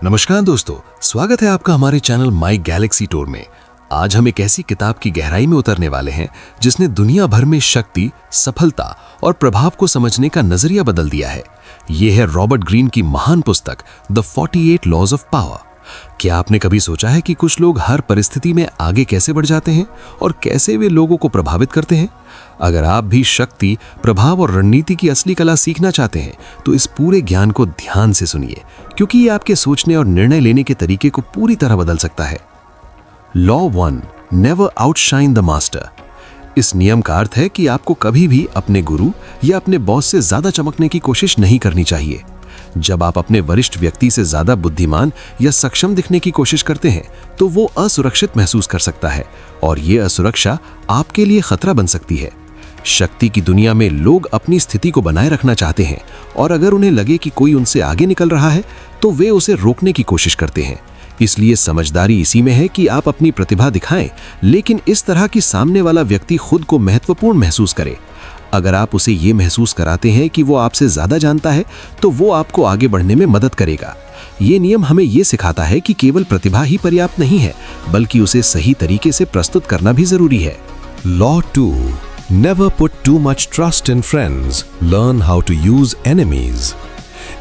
नमस्कार दोस्तों, स्वागत है आपका हमारे चैनल माई गैलेक्सी टूर में। आज हम एक ऐसी किताब की गहराई में उतरने वाले हैं जिसने दुनिया भर में शक्ति, सफलता और प्रभाव को समझने का नजरिया बदल दिया है। ये है रॉबर्ट ग्रीन की महान पुस्तक द 48 लॉज ऑफ पावर। क्या आपने कभी सोचा है कि कुछ लोग हर परिस्थिति में आगे कैसे बढ़ जाते हैं और कैसे वे लोगों को प्रभावित करते हैं? अगर आप भी शक्ति, प्रभाव और रणनीति की असली कला सीखना चाहते हैं तो इस पूरे ज्ञान को ध्यान से सुनिए, क्योंकि ये आपके सोचने और निर्णय लेने के तरीके को पूरी तरह बदल सकता है। Law 1, never outshine the master. इस नियम का अर्थ है कि आपको कभी भी अपने गुरु या अपने बॉस से ज्यादा चमकने की कोशिश नहीं करनी चाहिए। जब आप अपने वरिष्ठ व्यक्ति से ज्यादा बुद्धिमान या सक्षम दिखने की कोशिश करते हैं तो वो असुरक्षित महसूस कर सकता है और ये असुरक्षा आपके लिए खतरा बन सकती है। शक्ति की दुनिया में लोग अपनी स्थिति को बनाए रखना चाहते हैं और अगर उन्हें लगे कि कोई उनसे आगे निकल रहा है तो वे उसे रोकने की कोशिश करते हैं। इसलिए समझदारी इसी में है कि आप अपनी प्रतिभा दिखाएं, लेकिन इस तरह कि सामने वाला व्यक्ति खुद को महत्वपूर्ण महसूस करे। अगर आप उसे ये महसूस कराते हैं कि वो आपसे ज्यादा जानता है तो वो आपको आगे बढ़ने में मदद करेगा। ये नियम हमें ये सिखाता है कि केवल प्रतिभा ही पर्याप्त नहीं है, बल्कि उसे सही तरीके से प्रस्तुत करना भी जरूरी है। Law 2, never put too much trust in friends, learn how to use enemies।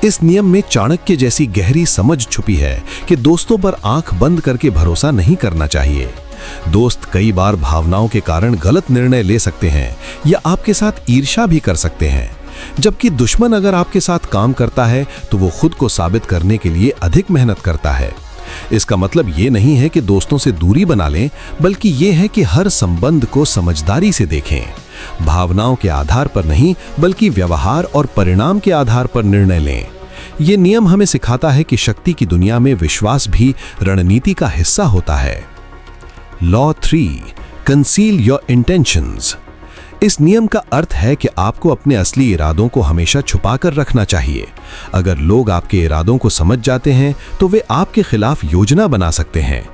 इस नियम में चाणक्य जैसी गहरी समझ छुपी है कि दोस्तों पर आंख बंद करके भरोसा नहीं करना चाहिए। दोस्त कई बार भावनाओं के कारण गलत निर्णय ले सकते हैं या आपके साथ ईर्ष्या भी कर सकते हैं, जबकि दुश्मन अगर आपके साथ काम करता है तो वो खुद को साबित करने के लिए अधिक मेहनत करता है। इसका मतलब ये नहीं है कि दोस्तों से दूरी बना लें, बल्कि ये है कि हर संबंध को समझदारी से देखें। भावनाओं के आधार पर नहीं, बल्कि व्यवहार और परिणाम के आधार पर निर्णय लें। ये नियम हमें सिखाता है कि शक्ति की दुनिया में विश्वास भी रणनीति का हिस्सा होता है। Law 3, conceal your intentions. इस नियम का अर्थ है कि आपको अपने असली इरादों को हमेशा छुपा कर रखना चाहिए। अगर लोग आपके इरादों को समझ जाते हैं तो वे आपके खिलाफ योजना बना सकते हैं।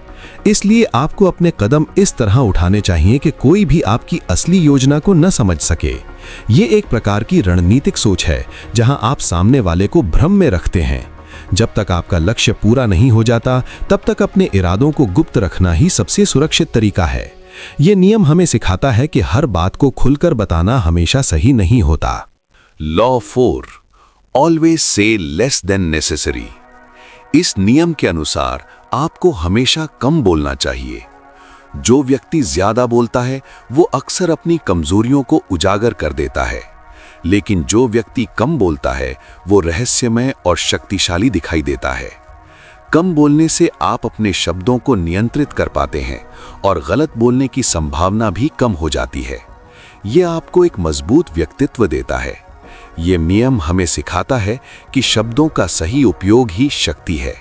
इसलिए आपको अपने कदम इस तरह उठाने चाहिए कि कोई भी आपकी असली योजना को न समझ सके। ये एक प्रकार की रणनीतिक सोच है जहां आप सामने वाले को भ्रम में रखते हैं। जब तक आपका लक्ष्य पूरा नहीं हो जाता, तब तक अपने इरादों को गुप्त रखना ही सबसे सुरक्षित तरीका है। ये नियम हमें सिखाता है कि हर बात को खुलकर बताना हमेशा सही नहीं होता। Law 4, always say less than necessary. इस नियम के अनुसार आपको हमेशा कम बोलना चाहिए। जो व्यक्ति ज्यादा बोलता है वो अक्सर अपनी कमजोरियों को उजागर कर देता है, लेकिन जो व्यक्ति कम बोलता है वो रहस्यमय और शक्तिशाली दिखाई देता है। कम बोलने से आप अपने शब्दों को नियंत्रित कर पाते हैं और गलत बोलने की संभावना भी कम हो जाती है। यह आपको एक मजबूत व्यक्तित्व देता है। यह नियम हमें सिखाता है कि शब्दों का सही उपयोग ही शक्ति है।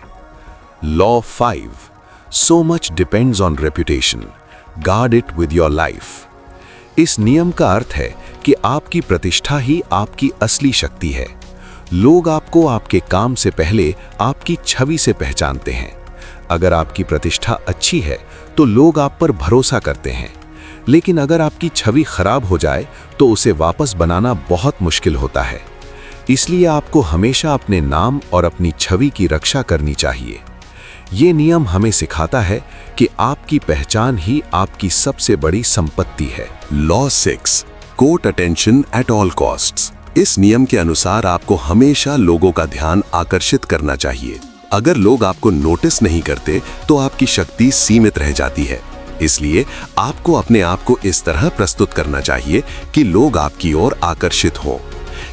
Law 5, so much depends on reputation, guard it with your life. इस नियम का अर्थ है कि आपकी प्रतिष्ठा ही आपकी असली शक्ति है। लोग आपको आपके काम से पहले आपकी छवि से पहचानते हैं। अगर आपकी प्रतिष्ठा अच्छी है तो लोग आप पर भरोसा करते हैं, लेकिन अगर आपकी छवि खराब हो जाए तो उसे वापस बनाना बहुत मुश्किल होता है। इसलिए आपको हमेशा अपने नाम और अपनी छवि की रक्षा करनी चाहिए। ये नियम हमें सिखाता है कि आपकी पहचान ही आपकी सबसे बड़ी संपत्ति है। Law 6, court attention at all costs. इस नियम के अनुसार आपको हमेशा लोगों का ध्यान आकर्षित करना चाहिए। अगर लोग आपको नोटिस नहीं करते तो आपकी शक्ति सीमित रह जाती है। इसलिए आपको अपने आप को इस तरह प्रस्तुत करना चाहिए कि लोग आपकी ओर आकर्षित हों।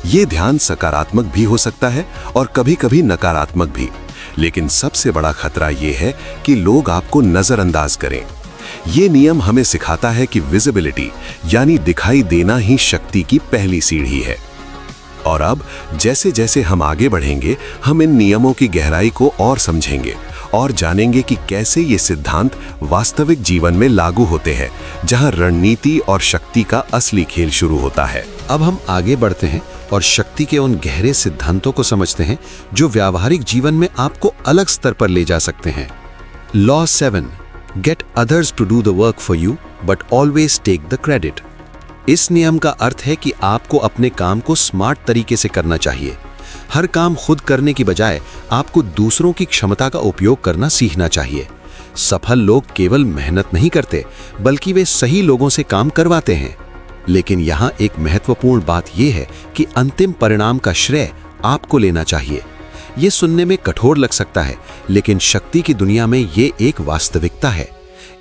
ये ध्यान सकारात्मक भी हो सकता है और कभी-कभी नकारात्मक भी, लेकिन सबसे बड़ा खतरा ये है कि लोग आपको नजरअंदाज करें। ये नियम हमें सिखाता है कि विजिबिलिटी यानी दिखाई देना ही शक्ति की पहली सीढ़ी है। और अब जैसे जैसे हम आगे बढ़ेंगे, हम इन नियमों की गहराई को और समझेंगे और जानेंगे कि कैसे ये सिद्धांत वास्तविक जीवन में लागू होते हैं, जहां रणनीति और शक्ति का असली खेल शुरू होता है। अब हम आगे बढ़ते हैं और शक्ति के उन गहरे सिद्धांतों को समझते हैं जो व्यावहारिक जीवन में आपको अलग स्तर पर ले जा सकते हैं। Law 7, get others to do the work for you but always take the credit. इस नियम का अर्थ है कि आपको अपने काम को स्मार्ट तरीके से करना चाहिए। हर काम खुद करने की बजाय आपको दूसरों की क्षमता का उपयोग करना सीखना चाहिए। सफल लोग केवल मेहनत नहीं करते, बल्कि वे सही लोगों से काम करवाते हैं। लेकिन यहाँ एक महत्वपूर्ण बात यह है कि अंतिम परिणाम का श्रेय आपको लेना चाहिए। ये सुनने में कठोर लग सकता है, लेकिन शक्ति की दुनिया में ये एक वास्तविकता है।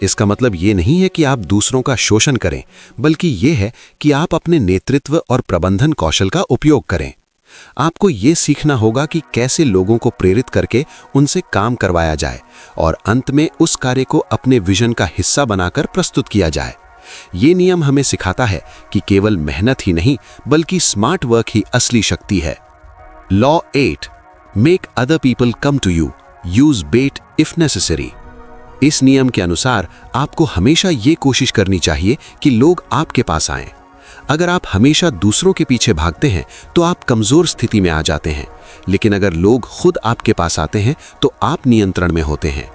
इसका मतलब ये नहीं है कि आप दूसरों का शोषण करें, बल्कि ये है कि आप अपने नेतृत्व और प्रबंधन कौशल का उपयोग करें। आपको ये सीखना होगा कि कैसे लोगों को प्रेरित करके उनसे काम करवाया जाए और अंत में उस कार्य को अपने विजन का हिस्सा बनाकर प्रस्तुत किया जाए। ये नियम हमें सिखाता है कि केवल मेहनत ही नहीं, बल्कि स्मार्ट वर्क ही असली शक्ति है। Law 8, make other people come to you, use bait if necessary. इस नियम के अनुसार आपको हमेशा ये कोशिश करनी चाहिए कि लोग आपके पास आएं। अगर आप हमेशा दूसरों के पीछे भागते हैं तो आप कमजोर स्थिति में आ जाते हैं, लेकिन अगर लोग खुद आपके पास आते हैं तो आप नियंत्रण में होते हैं।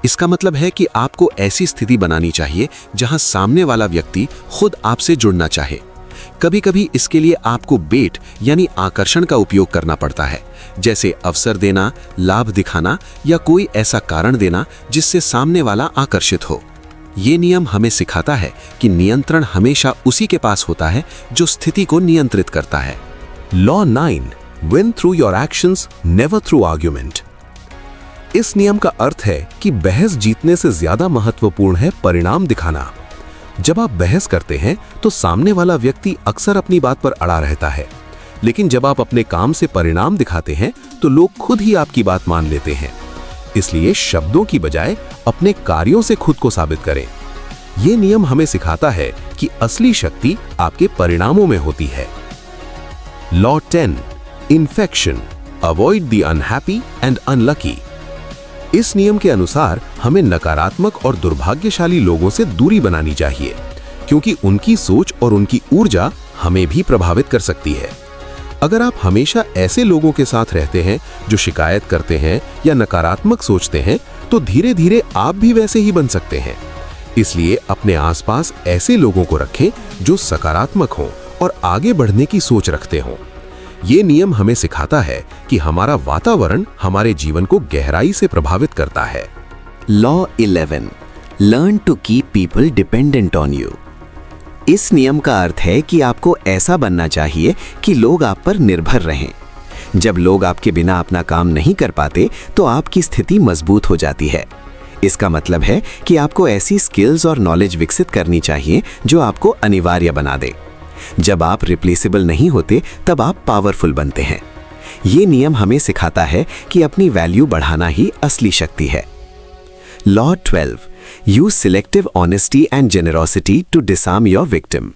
इसका मतलब है कि आपको ऐसी स्थिति बनानी चाहिए जहां सामने वाला व्यक्ति खुद आपसे जुड़ना चाहे। कभी कभी इसके लिए आपको बेट यानी आकर्षण का उपयोग करना पड़ता है, जैसे अवसर देना, लाभ दिखाना या कोई ऐसा कारण देना जिससे सामने वाला आकर्षित हो। ये नियम हमें सिखाता है कि नियंत्रण हमेशा उसी के पास होता है जो स्थिति को नियंत्रित करता है। Law 9, win through your actions, never through argument. इस नियम का अर्थ है कि बहस जीतने से ज्यादा महत्वपूर्ण है परिणाम दिखाना। जब आप बहस करते हैं तो सामने वाला व्यक्ति अक्सर अपनी बात पर अड़ा रहता है, लेकिन जब आप अपने काम से परिणाम दिखाते हैं तो लोग खुद ही आपकी बात मान लेते हैं। इसलिए शब्दों की बजाय अपने कार्यों से खुद को साबित करें। यह नियम हमें सिखाता है कि असली शक्ति आपके परिणामों में होती है। Law 10, infection, avoid the unhappy and unlucky. इस नियम के अनुसार हमें नकारात्मक और दुर्भाग्यशाली लोगों से दूरी बनानी चाहिए, क्योंकि उनकी सोच और उनकी ऊर्जा हमें भी प्रभावित कर सकती है। अगर आप हमेशा ऐसे लोगों के साथ रहते हैं जो शिकायत करते हैं या नकारात्मक सोचते हैं, तो धीरे धीरे आप भी वैसे ही बन सकते हैं। इसलिए अपने आसपास ऐसे लोगों को रखें जो सकारात्मक हों और आगे बढ़ने की सोच रखते हों। ये नियम हमें सिखाता है कि हमारा वातावरण हमारे जीवन को गहराई से प्रभावित करता है। Law 11, learn to keep people dependent on you. इस नियम का अर्थ है कि आपको ऐसा बनना चाहिए कि लोग आप पर निर्भर रहें। जब लोग आपके बिना अपना काम नहीं कर पाते तो आपकी स्थिति मजबूत हो जाती है। इसका मतलब है कि आपको ऐसी स्किल्स और नॉलेज विकसित करनी चाहिए जो आपको अनिवार्य बना दे। जब आप रिप्लेसेबल नहीं होते तब आप पावरफुल बनते हैं। ये नियम हमें सिखाता है कि अपनी वैल्यू बढ़ाना ही असली शक्ति है। Law 12, use selective honesty and generosity to disarm your victim.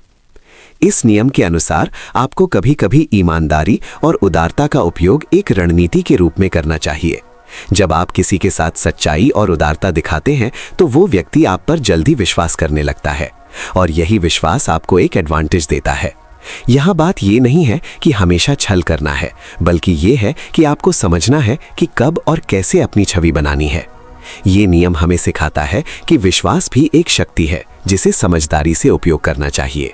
इस नियम के अनुसार आपको कभी कभी ईमानदारी और उदारता का उपयोग एक रणनीति के रूप में करना चाहिए। जब आप किसी के साथ सच्चाई और उदारता दिखाते हैं तो वो व्यक्ति आप पर जल्दी विश्वास करने लगता है और यही विश्वास आपको एक एडवांटेज देता है। यहाँ बात ये नहीं है कि हमेशा छल करना है, बल्कि ये है कि आपको समझना है कि कब और कैसे अपनी छवि बनानी है। ये नियम हमें सिखाता है कि विश्वास भी एक शक्ति है जिसे समझदारी से उपयोग करना चाहिए।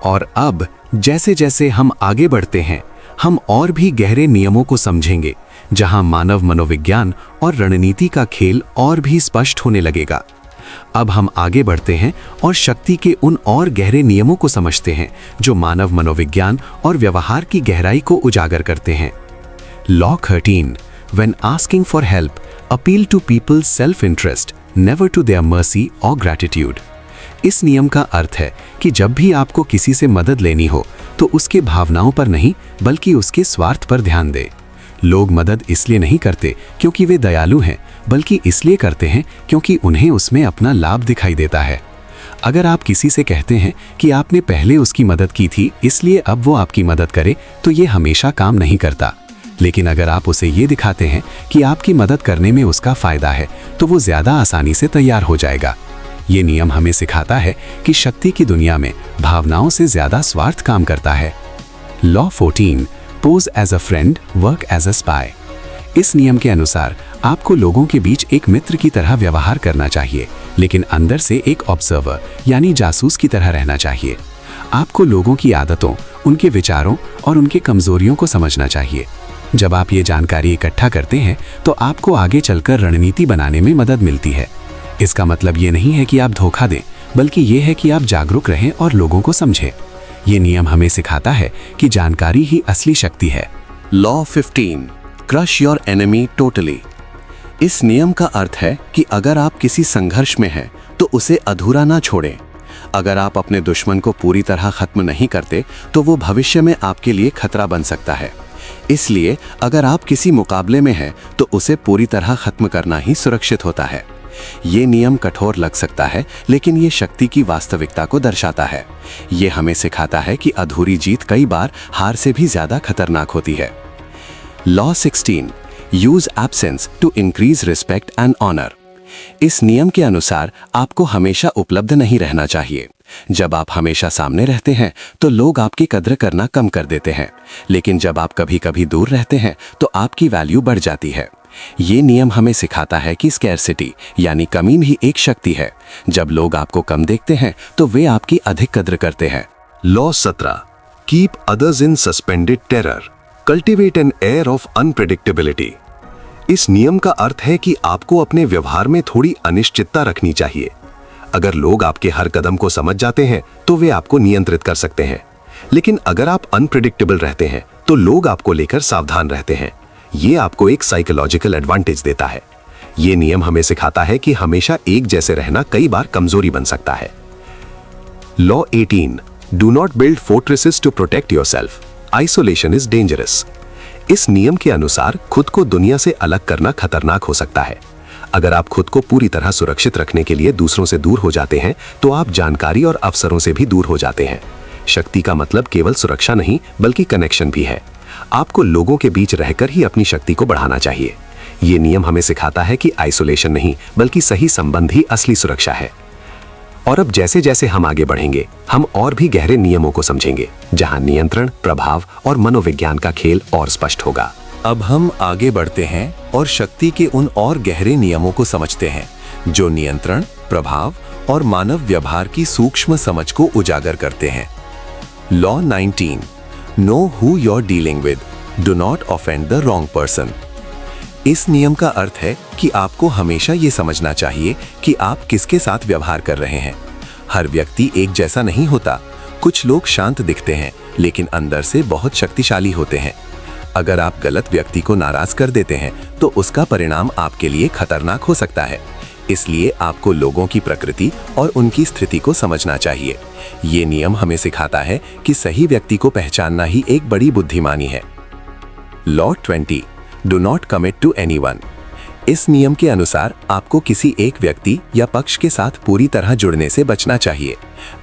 और अब जैसे जैसे हम आगे बढ़ते हैं, हम और भी गहरे नियमों को समझेंगे, जहां मानव मनोविज्ञान और रणनीति का खेल और भी स्पष्ट होने लगेगा। अब हम आगे बढ़ते हैं और शक्ति के उन और गहरे नियमों को समझते हैं जो मानव मनोविज्ञान और व्यवहार की गहराई को उजागर करते हैं। Law 13, when asking for help, appeal to people's self-interest, never to their mercy or gratitude. इस नियम का अर्थ है कि जब भी आपको किसी से मदद लेनी हो तो उसके भावनाओं पर नहीं, बल्कि उसके स्वार्थ पर ध्यान दें। लोग मदद इसलिए नहीं करते क्योंकि वे दयालु हैं, बल्कि इसलिए करते हैं क्योंकि उन्हें उसमें अपना लाभ दिखाई देता है। अगर आप किसी से कहते हैं कि आपने पहले उसकी मदद की थी इसलिए अब वो आपकी मदद करे, तो ये हमेशा काम नहीं करता। लेकिन अगर आप उसे ये दिखाते हैं कि आपकी मदद करने में उसका फायदा है, तो वो ज्यादा आसानी से तैयार हो जाएगा। ये नियम हमें सिखाता है कि शक्ति की दुनिया में भावनाओं से ज्यादा स्वार्थ काम करता है। Law 14, pose as a friend, work as a spy. इस नियम के अनुसार आपको लोगों के बीच एक मित्र की तरह व्यवहार करना चाहिए, लेकिन अंदर से एक ऑब्जर्वर यानी जासूस की तरह रहना चाहिए। आपको लोगों की आदतों, उनके विचारों और उनके कमजोरियों को समझना चाहिए। जब आप ये जानकारी इकट्ठा करते हैं तो आपको आगे चलकर रणनीति बनाने में मदद मिलती है। इसका मतलब ये नहीं है कि आप धोखा दें, बल्कि ये है कि आप जागरूक रहें और लोगों को समझें। ये नियम हमें सिखाता है कि जानकारी ही असली शक्ति है। Law 15, crush your enemy totally. इस नियम का अर्थ है कि अगर आप किसी संघर्ष में हैं तो उसे अधूरा ना छोड़ें। अगर आप अपने दुश्मन को पूरी तरह खत्म नहीं करते तो वो भविष्य में आपके लिए खतरा बन सकता है। इसलिए अगर आप किसी मुकाबले में हैं तो उसे पूरी तरह खत्म करना ही सुरक्षित होता है। ये नियम कठोर लग सकता है, लेकिन ये शक्ति की वास्तविकता को दर्शाता है। ये हमें सिखाता है कि अधूरी जीत कई बार हार से भी ज्यादा खतरनाक होती है। Law 16, use absence to increase respect and honour. इस नियम के अनुसार आपको हमेशा उपलब्ध नहीं रहना चाहिए। जब आप हमेशा सामने रहते हैं तो लोग आपकी कद्र करना कम कर देते हैं, लेकिन जब आप कभी कभी दूर रहते हैं तो आपकी वैल्यू बढ़ जाती है। ये नियम हमें सिखाता है कि स्कैरसिटी यानी कमी भी एक शक्ति है। जब लोग आपको कम देखते हैं तो वे आपकी अधिक कद्र करते हैं। Law 17, keep others in suspended terror, cultivate an air of unpredictability. इस नियम का अर्थ है कि आपको अपने व्यवहार में थोड़ी अनिश्चितता रखनी चाहिए। अगर लोग आपके हर कदम को समझ जाते हैं तो वे आपको नियंत्रित कर सकते हैं, लेकिन अगर आप अनप्रेडिक्टेबल रहते हैं तो लोग आपको लेकर सावधान रहते हैं। ये आपको एक साइकोलॉजिकल एडवांटेज देता है। ये नियम हमें सिखाता है कि हमेशा एक जैसे रहना कई बार कमजोरी बन सकता है। Law 18, do not build fortresses to protect yourself, isolation is dangerous. इस नियम के अनुसार खुद को दुनिया से अलग करना खतरनाक हो सकता है। अगर आप खुद को पूरी तरह सुरक्षित रखने के लिए दूसरों से दूर हो जाते हैं तो आप जानकारी और अवसरों से भी दूर हो जाते हैं। शक्ति का मतलब केवल सुरक्षा नहीं बल्कि कनेक्शन भी है। आपको लोगों के बीच रहकर ही अपनी शक्ति को बढ़ाना चाहिए। ये नियम हमें सिखाता है कि आइसोलेशन नहीं बल्कि सही संबंध ही असली सुरक्षा है। और अब जैसे जैसे हम आगे बढ़ेंगे हम और भी गहरे नियमों को समझेंगे, जहां नियंत्रण, प्रभाव और मनोविज्ञान का खेल और स्पष्ट होगा। अब हम आगे बढ़ते हैं और शक्ति के उन और गहरे नियमों को समझते हैं जो नियंत्रण, प्रभाव और मानव व्यवहार की सूक्ष्म समझ को उजागर करते हैं। Law 19, know who you are dealing with, do not offend the wrong person. इस नियम का अर्थ है कि आपको हमेशा ये समझना चाहिए कि आप किसके साथ व्यवहार कर रहे हैं। हर व्यक्ति एक जैसा नहीं होता। कुछ लोग शांत दिखते हैं लेकिन अंदर से बहुत शक्तिशाली होते हैं। अगर आप गलत व्यक्ति को नाराज कर देते हैं तो उसका परिणाम आपके लिए खतरनाक हो सकता है। इसलिए आपको लोगों की प्रकृति और उनकी स्थिति को समझना चाहिए। ये नियम हमें सिखाता है कि सही व्यक्ति को पहचानना ही एक बड़ी बुद्धिमानी है। Law 20, do not commit to anyone. इस नियम के अनुसार आपको किसी एक व्यक्ति या पक्ष के साथ पूरी तरह जुड़ने से बचना चाहिए।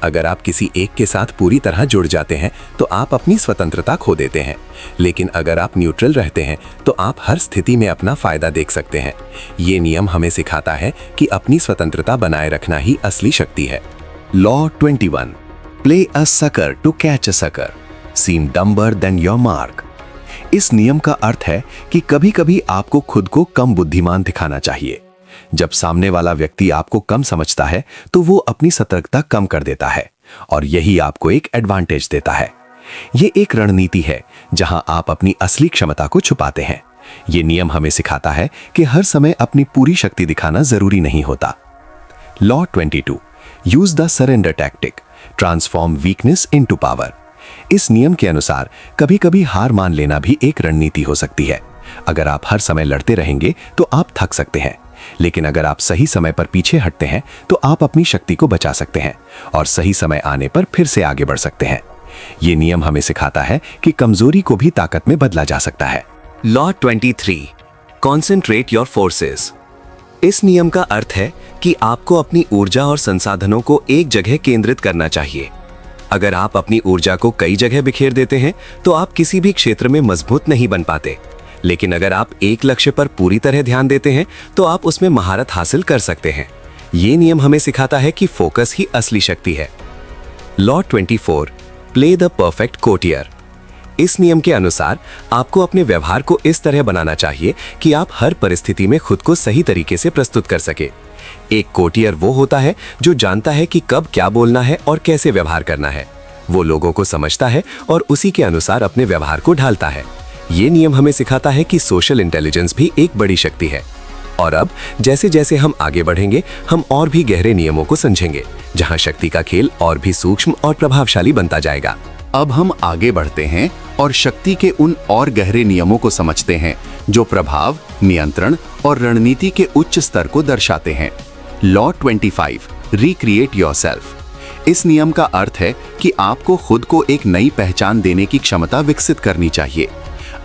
अगर आप किसी एक के साथ पूरी तरह जुड़ जाते हैं तो आप अपनी स्वतंत्रता खो देते हैं, लेकिन अगर आप न्यूट्रल रहते हैं तो आप हर स्थिति में अपना फायदा देख सकते हैं। ये नियम हमें सिखाता है कि अपनी स्वतंत्रता बनाए रखना ही असली शक्ति है। Law 21, play a sucker to catch a sucker, seem dumber than your mark. इस नियम का अर्थ है कि कभी कभी आपको खुद को कम बुद्धिमान दिखाना चाहिए। जब सामने वाला व्यक्ति आपको कम समझता है तो वो अपनी सतर्कता कम कर देता है और यही आपको एक एडवांटेज देता है। ये एक रणनीति है जहां आप अपनी असली क्षमता को छुपाते हैं। ये नियम हमें सिखाता है कि हर समय अपनी पूरी शक्ति दिखाना जरूरी नहीं होता। Law 22, use the surrender tactic, transform weakness into power. इस नियम के अनुसार कभी कभी हार मान लेना भी एक रणनीति हो सकती है। अगर आप हर समय लड़ते रहेंगे तो आप थक सकते हैं, लेकिन अगर आप सही समय पर पीछे हटते हैं तो आप अपनी शक्ति को बचा सकते हैं और सही समय आने पर फिर से आगे बढ़ सकते हैं। ये नियम हमें सिखाता है कि कमजोरी को भी ताकत में बदला जा सकता है। Law 23, concentrate your forces. इस नियम का अर्थ है कि आपको अपनी ऊर्जा और संसाधनों को एक जगह केंद्रित करना चाहिए। अगर आप अपनी ऊर्जा को कई जगह बिखेर देते हैं तो आप किसी भी क्षेत्र में मजबूत नहीं बन पाते, लेकिन अगर आप एक लक्ष्य पर पूरी तरह ध्यान देते हैं तो आप उसमें महारत हासिल कर सकते हैं। ये नियम हमें सिखाता है कि फोकस ही असली शक्ति है। Law 24, play the perfect courtier. इस नियम के अनुसार आपको अपने व्यवहार को इस तरह बनाना चाहिए कि आप हर परिस्थिति में खुद को सही तरीके से प्रस्तुत कर सके। एक कोर्टियर वो होता है जो जानता है कि कब क्या बोलना है और कैसे व्यवहार करना है। वो लोगों को समझता है और उसी के अनुसार अपने व्यवहार को ढालता है। ये नियम हमें सिखाता है कि सोशल इंटेलिजेंस भी एक बड़ी शक्ति है। और अब जैसे जैसे हम आगे बढ़ेंगे, हम और भी गहरे नियमों को समझेंगे, जहां शक्ति का खेल और भी सूक्ष्म और प्रभावशाली बनता जाएगा। अब हम आगे बढ़ते हैं और शक्ति के उन और गहरे नियमों को समझते हैं जो प्रभाव, नियंत्रण और रणनीति के उच्च स्तर को दर्शाते हैं। Law 25, recreate yourself. इस नियम का अर्थ है कि आपको खुद को एक नई पहचान देने की क्षमता विकसित करनी चाहिए।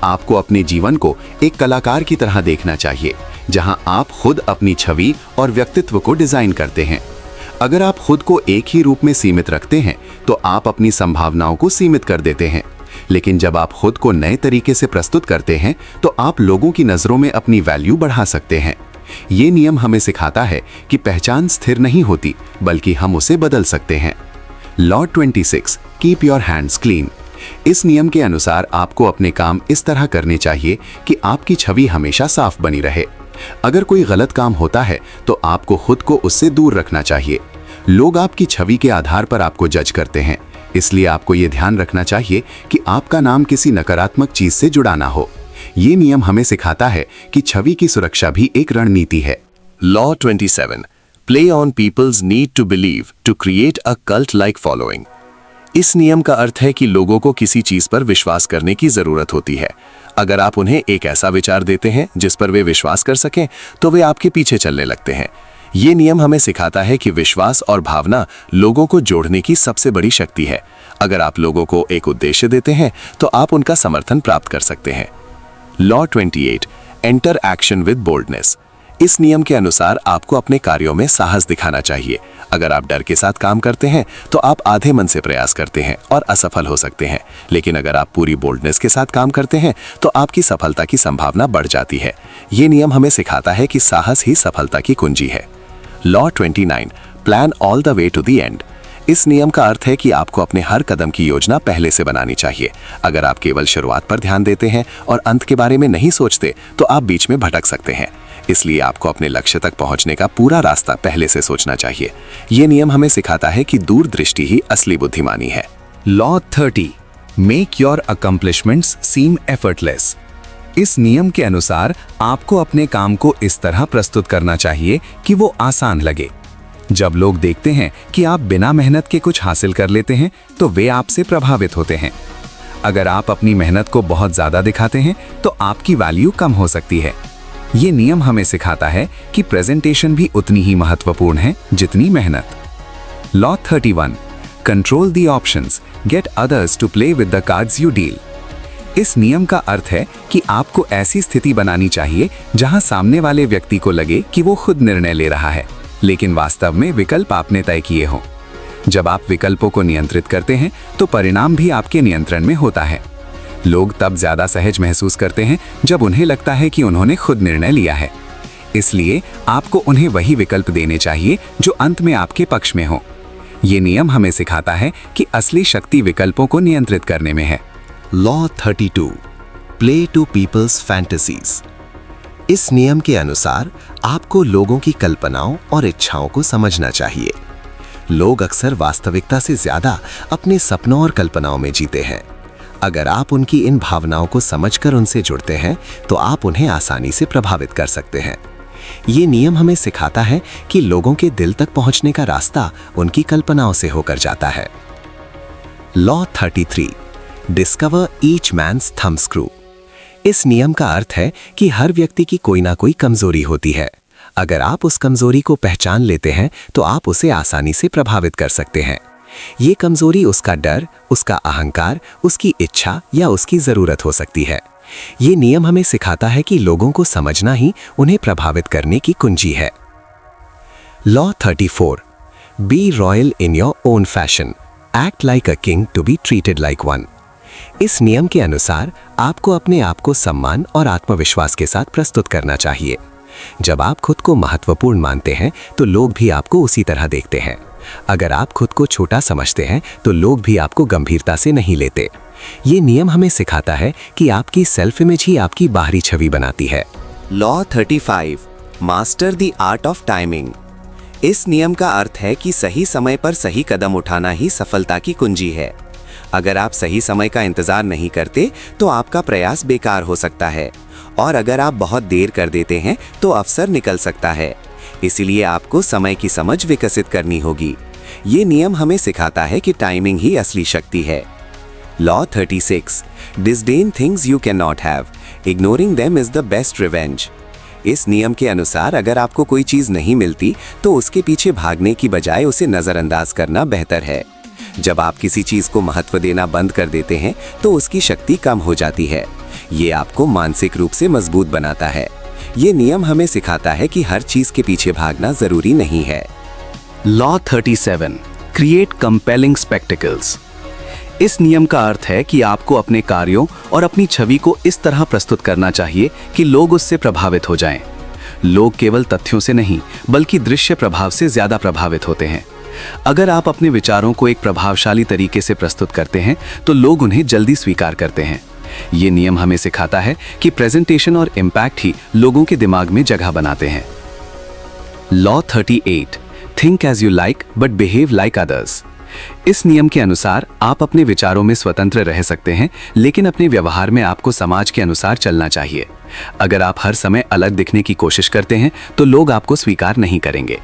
आपको अपने जीवन को एक कलाकार की तरह देखना चाहिए, जहां आप खुद अपनी छवि और व्यक्तित्व को डिजाइन करते हैं। अगर आप खुद को एक ही रूप में सीमित रखते हैं तो आप अपनी संभावनाओं को सीमित कर देते हैं। लेकिन जब आप खुद को नए तरीके से प्रस्तुत करते हैं तो आप लोगों की नजरों में अपनी वैल्यू बढ़ा सकते हैं। ये नियम हमें सिखाता है कि पहचान स्थिर नहीं होती, बल्कि हम उसे बदल सकते हैं। Law 26, keep your hands clean. इस नियम के अनुसार आपको अपने काम इस तरह करने चाहिए कि आपकी छवि हमेशा साफ बनी रहे। अगर कोई गलत काम होता है तो आपको खुद को उससे दूर रखना चाहिए। लोग आपकी छवि के आधार पर आपको जज करते हैं, इसलिए आपको ये ध्यान रखना चाहिए कि आपका नाम किसी नकारात्मक चीज से जुड़ा ना हो। ये नियम हमें सिखाता है कि छवि की सुरक्षा भी एक रणनीति है। Law 27, play on people's need to believe to create a cult like following. इस नियम का अर्थ है कि लोगों को किसी चीज पर विश्वास करने की जरूरत होती है। अगर आप उन्हें एक ऐसा विचार देते हैं जिस पर वे विश्वास कर सकें, तो वे आपके पीछे चलने लगते हैं। ये नियम हमें सिखाता है कि विश्वास और भावना लोगों को जोड़ने की सबसे बड़ी शक्ति है। अगर आप लोगों को एक उद्देश्य देते हैं तो आप उनका समर्थन प्राप्त कर सकते हैं। Law 28, enter action with boldness. इस नियम के अनुसार आपको अपने कार्यों में साहस दिखाना चाहिए। अगर आप डर के साथ काम करते हैं तो आप आधे मन से प्रयास करते हैं और असफल हो सकते हैं, लेकिन अगर आप पूरी बोल्डनेस के साथ काम करते हैं तो आपकी सफलता की संभावना बढ़ जाती है। ये नियम हमें सिखाता है कि साहस ही सफलता की कुंजी है। Law 29, plan all the way to the end. इस नियम का अर्थ है कि आपको अपने हर कदम की योजना पहले से बनानी चाहिए। अगर आप केवल शुरुआत पर ध्यान देते हैं और अंत के बारे में नहीं सोचते तो आप बीच में भटक सकते हैं। इसलिए आपको अपने लक्ष्य तक पहुंचने का पूरा रास्ता पहले से सोचना चाहिए। ये नियम हमें सिखाता है कि दूरदृष्टि ही असली बुद्धिमानी है। Law 30, make your accomplishments seem effortless. इस नियम के अनुसार आपको अपने काम को इस तरह प्रस्तुत करना चाहिए कि वो आसान लगे। जब लोग देखते हैं कि आप बिना मेहनत के कुछ हासिल कर लेते हैं तो वे आपसे प्रभावित होते हैं। अगर आप अपनी मेहनत को बहुत ज्यादा दिखाते हैं तो आपकी वैल्यू कम हो सकती है। ये नियम हमें सिखाता है कि प्रेजेंटेशन भी उतनी ही महत्वपूर्ण है जितनी मेहनत। Law 31, control the options, get others to play with the cards you deal. इस नियम का अर्थ है कि आपको ऐसी स्थिति बनानी चाहिए जहां सामने वाले व्यक्ति को लगे कि वो खुद निर्णय ले रहा है, लेकिन वास्तव में विकल्प आपने तय किए हों। जब आप विकल्पों को नियंत्रित करते हैं तो परिणाम भी आपके नियंत्रण में होता है। लोग तब ज्यादा सहज महसूस करते हैं जब उन्हें लगता है कि उन्होंने खुद निर्णय लिया है। इसलिए आपको उन्हें वही विकल्प देने चाहिए जो अंत में आपके पक्ष में हो। ये नियम हमें सिखाता है कि असली शक्ति विकल्पों को नियंत्रित करने में है। Law 32, play to people's fantasies. इस नियम के अनुसार आपको लोगों की कल्पनाओं और इच्छाओं को समझना चाहिए। लोग अक्सर वास्तविकता से ज्यादा अपने सपनों और कल्पनाओं में जीते हैं। अगर आप उनकी इन भावनाओं को समझकर उनसे जुड़ते हैं तो आप उन्हें आसानी से प्रभावित कर सकते हैं। ये नियम हमें सिखाता है कि लोगों के दिल तक पहुंचने का रास्ता उनकी कल्पनाओं से होकर जाता है। Law 33, discover each man's thumbscrew. इस नियम का अर्थ है कि हर व्यक्ति की कोई ना कोई कमजोरी होती है। अगर आप उस कमजोरी को पहचान लेते हैं तो आप उसे आसानी से प्रभावित कर सकते हैं। ये कमजोरी उसका डर, उसका अहंकार, उसकी इच्छा या उसकी जरूरत हो सकती है। ये नियम हमें सिखाता है कि लोगों को समझना ही उन्हें प्रभावित करने की कुंजी है। Law 34, be royal in your own fashion, act like a king to be treated like one. इस नियम के अनुसार आपको अपने आप को सम्मान और आत्मविश्वास के साथ प्रस्तुत करना चाहिए। जब आप खुद को महत्वपूर्ण मानते हैं तो लोग भी आपको उसी तरह देखते हैं। अगर आप खुद को छोटा समझते हैं तो लोग भी आपको गंभीरता से नहीं लेते। ये नियम हमें सिखाता है कि आपकी सेल्फ इमेज ही आपकी बाहरी छवि बनाती है। Law 35, master the art of timing. इस नियम का अर्थ है कि सही समय पर सही कदम उठाना ही सफलता की कुंजी है। अगर आप सही समय का इंतजार नहीं करते तो आपका प्रयास बेकार हो सकता है, और अगर आप बहुत देर कर देते हैं तो अवसर निकल सकता है। इसीलिए आपको समय की समझ विकसित करनी होगी। ये नियम हमें सिखाता है कि टाइमिंग ही असली शक्ति है। Law 36, disdain things you can not have, ignoring them is the best revenge. इस नियम के अनुसार अगर आपको कोई चीज नहीं मिलती तो उसके पीछे भागने की बजाय उसे नजरअंदाज करना बेहतर है। जब आप किसी चीज को महत्व देना बंद कर देते हैं तो उसकी शक्ति कम हो जाती है। ये आपको मानसिक रूप से मजबूत बनाता है। ये नियम हमें सिखाता है कि हर चीज के पीछे भागना जरूरी नहीं है। Law 37, create compelling spectacles. इस नियम का अर्थ है कि आपको अपने कार्यों और अपनी छवि को इस तरह प्रस्तुत करना चाहिए कि लोग उससे प्रभावित हो जाएं। लोग केवल तथ्यों से नहीं बल्कि दृश्य प्रभाव से ज्यादा प्रभावित होते हैं। अगर आप अपने विचारों को एक प्रभावशाली तरीके से प्रस्तुत करते हैं तो लोग उन्हें जल्दी स्वीकार करते हैं। ये नियम हमें सिखाता है कि प्रेजेंटेशन और इम्पैक्ट ही लोगों के दिमाग में जगह बनाते हैं। Law 38, think as you like but behave like others. इस नियम के अनुसार आप अपने विचारों में स्वतंत्र रह सकते हैं, लेकिन अपने व्यवहार में आपको समाज के अनुसार चलना चाहिए। अगर आप हर समय अलग दिखने की कोशिश करते हैं तो लोग आपको स्वीकार नहीं करेंगे।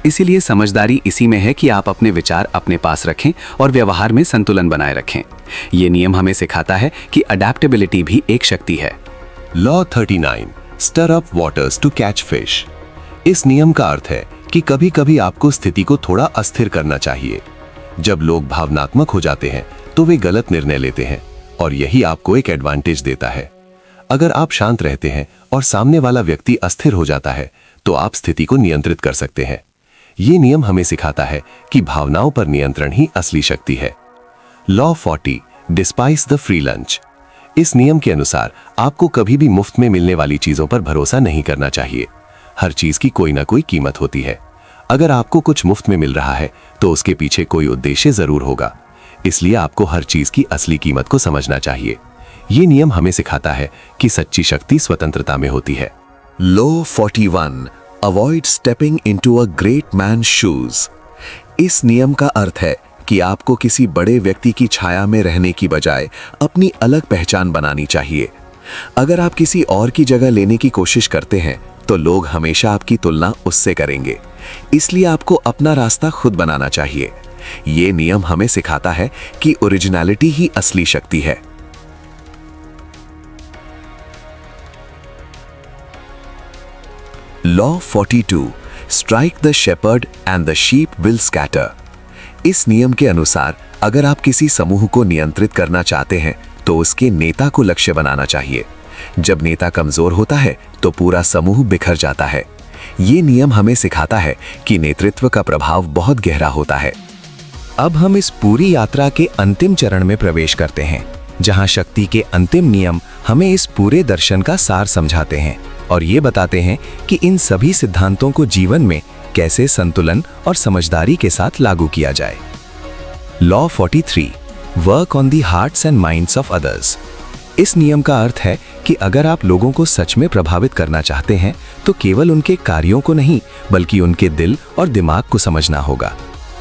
इसीलिए समझदारी इसी में है कि आप अपने विचार अपने पास रखें और व्यवहार में संतुलन बनाए रखें। ये नियम हमें सिखाता है कि अडैप्टेबिलिटी भी एक शक्ति है। Law 39, stir up waters to catch fish. इस नियम का अर्थ है कि कभी कभी आपको स्थिति को थोड़ा अस्थिर करना चाहिए। जब लोग भावनात्मक हो जाते हैं तो वे गलत निर्णय लेते हैं और यही आपको एक एडवांटेज देता है। अगर आप शांत रहते हैं और सामने वाला व्यक्ति अस्थिर हो जाता है तो आप स्थिति को नियंत्रित कर सकते हैं। ये नियम हमें सिखाता है कि भावनाओं पर नियंत्रण ही असली शक्ति है। Law 40, despise the free lunch. इस नियम के अनुसार आपको कभी भी मुफ्त में मिलने वाली चीजों पर भरोसा नहीं करना चाहिए। हर चीज की कोई ना कोई कीमत होती है। अगर आपको कुछ मुफ्त में मिल रहा है तो उसके पीछे कोई उद्देश्य जरूर होगा। इसलिए आपको हर चीज की असली कीमत को समझना चाहिए। ये नियम हमें सिखाता है कि सच्ची शक्ति स्वतंत्रता में होती है। Law 41, avoid stepping into a great man shoes. इस नियम का अर्थ है कि आपको किसी बड़े व्यक्ति की छाया में रहने की बजाय अपनी अलग पहचान बनानी चाहिए। अगर आप किसी और की जगह लेने की कोशिश करते हैं तो लोग हमेशा आपकी तुलना उससे करेंगे। इसलिए आपको अपना रास्ता खुद बनाना चाहिए। ये नियम हमें सिखाता है कि ओरिजिनलिटी ही असली शक्ति है। Law 42, strike the shepherd and the sheep will scatter. इस नियम के अनुसार अगर आप किसी समूह को नियंत्रित करना चाहते हैं तो उसके नेता को लक्ष्य बनाना चाहिए। जब नेता कमजोर होता है तो पूरा समूह बिखर जाता है। ये नियम हमें सिखाता है कि नेतृत्व का प्रभाव बहुत गहरा होता है। अब हम इस पूरी यात्रा के अंतिम चरण में प्रवेश करते हैं, जहां शक्ति के अंतिम नियम हमें इस पूरे दर्शन का सार समझाते हैं और ये बताते हैं कि इन सभी सिद्धांतों को जीवन में कैसे संतुलन और समझदारी के साथ लागू किया जाए। Law 43, work on the hearts and minds of others. इस नियम का अर्थ है कि अगर आप लोगों को सच में प्रभावित करना चाहते हैं तो केवल उनके कार्यों को नहीं बल्कि उनके दिल और दिमाग को समझना होगा।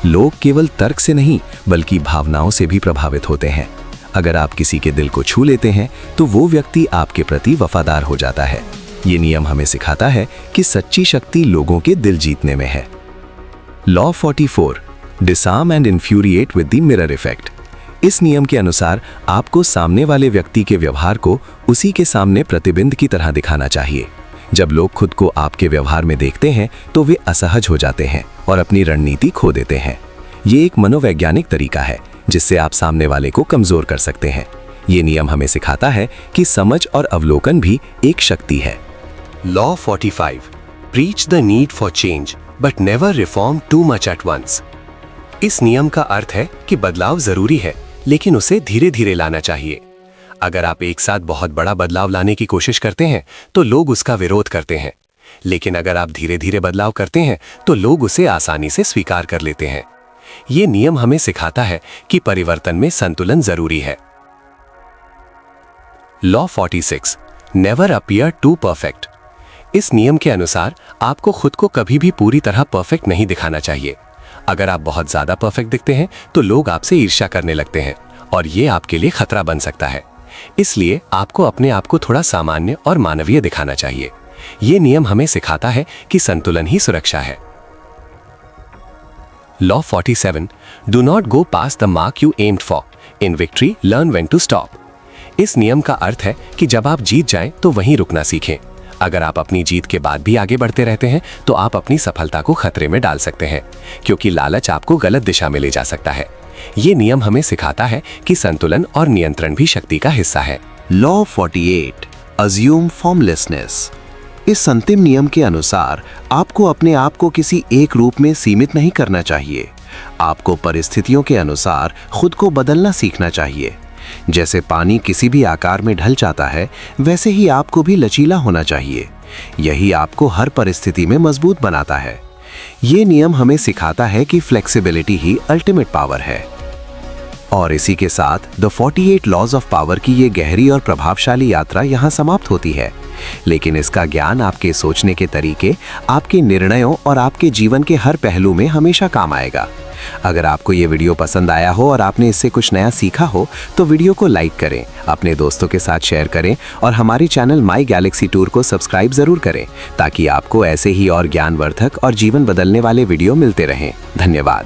लोग केवल तर्क से नहीं बल्कि भावनाओं से भी प्रभावित होते हैं। अगर आप किसी के दिल को छू लेते हैं तो वो व्यक्ति आपके प्रति वफादार हो जाता है। ये नियम हमें सिखाता है कि सच्ची शक्ति लोगों के दिल जीतने में है। Law 44, disarm and infuriate with the mirror effect. इस नियम के अनुसार आपको सामने वाले व्यक्ति के व्यवहार को उसी के सामने प्रतिबिंब की तरह दिखाना चाहिए। जब लोग खुद को आपके व्यवहार में देखते हैं तो वे असहज हो जाते हैं और अपनी रणनीति खो देते हैं। ये एक मनोवैज्ञानिक तरीका है जिससे आप सामने वाले को कमजोर कर सकते हैं। ये नियम हमें सिखाता है कि समझ और अवलोकन भी एक शक्ति है। Law 45, preach the need for change but never reform too much at once. इस नियम का अर्थ है कि बदलाव जरूरी है लेकिन उसे धीरे धीरे लाना चाहिए। अगर आप एक साथ बहुत बड़ा बदलाव लाने की कोशिश करते हैं तो लोग उसका विरोध करते हैं, लेकिन अगर आप धीरे धीरे बदलाव करते हैं तो लोग उसे आसानी से स्वीकार कर लेते हैं। ये नियम हमें सिखाता है कि परिवर्तन में संतुलन जरूरी है। Law 46, never appear too perfect. इस नियम के अनुसार आपको खुद को कभी भी पूरी तरह परफेक्ट नहीं दिखाना चाहिए। अगर आप बहुत ज्यादा परफेक्ट दिखते हैं तो लोग आपसे ईर्ष्या करने लगते हैं और ये आपके लिए खतरा बन सकता है। इसलिए आपको अपने आप को थोड़ा सामान्य और मानवीय दिखाना चाहिए। ये नियम हमें सिखाता है कि संतुलन ही सुरक्षा है। Law 47, do not go past the mark you aimed for, in victory learn when to stop. इस नियम का अर्थ है कि जब आप जीत जाएं तो वहीं रुकना सीखें। अगर आप अपनी जीत के बाद भी आगे बढ़ते रहते हैं तो आप अपनी सफलता को खतरे में डाल सकते हैं, क्योंकि लालच आपको गलत दिशा में ले जा सकता है। ये नियम हमें सिखाता है कि संतुलन और नियंत्रण भी शक्ति का हिस्सा है। Law 48, assume formlessness. इस अंतिम नियम के अनुसार आपको अपने आप को किसी एक रूप में सीमित नहीं करना चाहिए। आपको परिस्थितियों के अनुसार खुद को बदलना सीखना चाहिए। जैसे पानी किसी भी आकार में ढल जाता है, वैसे ही आपको भी लचीला होना चाहिए। यही आपको हर परिस्थिति में मजबूत बनाता है। ये नियम हमें सिखाता है कि फ्लेक्सिबिलिटी ही अल्टीमेट पावर है। और इसी के साथ द 48 लॉज ऑफ पावर की ये गहरी और प्रभावशाली यात्रा यहाँ समाप्त होती है। लेकिन इसका ज्ञान आपके सोचने के तरीके, आपके निर्णयों और आपके जीवन के हर पहलू में हमेशा काम आएगा। अगर आपको ये वीडियो पसंद आया हो और आपने इससे कुछ नया सीखा हो तो वीडियो को लाइक करें, अपने दोस्तों के साथ शेयर करें और हमारे चैनल माई गैलेक्सी टूर को सब्सक्राइब जरूर करें, ताकि आपको ऐसे ही और ज्ञानवर्धक और जीवन बदलने वाले वीडियो मिलते रहें। धन्यवाद।